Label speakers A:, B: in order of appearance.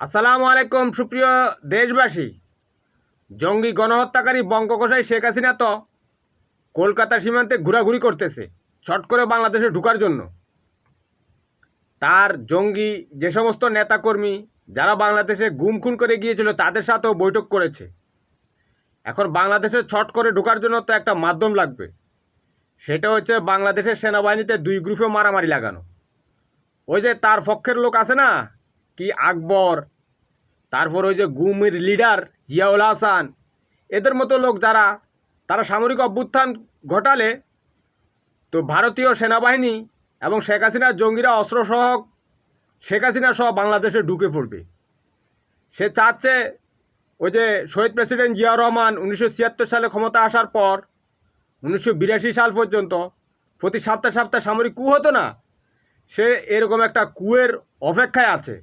A: আসসালামু আলাইকুম সুপ্রিয় দেশবাসী। জঙ্গি গণহত্যাকারী বঙ্গকোষাই শেখ হাসিনা তো কলকাতা সীমান্তে ঘোরাঘুরি করতেছে ছট করে বাংলাদেশে ঢোকার জন্য। তার জঙ্গি যে সমস্ত নেতাকর্মী যারা বাংলাদেশে গুম খুন করে গিয়েছিল তাদের সাথেও বৈঠক করেছে। এখন বাংলাদেশে ছট করে ঢোকার জন্য তো একটা মাধ্যম লাগবে, সেটা হচ্ছে বাংলাদেশের সেনাবাহিনীতে দুই গ্রুপে মারামারি লাগানো। ওই যে তার পক্ষের লোক আছে না, কি আকবর, তারপর ওই যে গুমের লিডার জিয়াউল হাসান, এদের মতো লোক যারা তারা সামরিক অভ্যুত্থান ঘটালে তো ভারতীয় সেনাবাহিনী এবং শেখ হাসিনার জঙ্গিরা অস্ত্রসহ শেখ হাসিনা সহ বাংলাদেশে ঢুকে পড়বে। সে চাচ্ছে ওই যে শহীদ প্রেসিডেন্ট জিয়াউর রহমান 1976 সালে ক্ষমতা আসার পর 1982 সাল পর্যন্ত প্রতি সপ্তাহে সপ্তাহে সামরিক কু হতো না, সে এরকম একটা কুয়ের অপেক্ষায় আছে।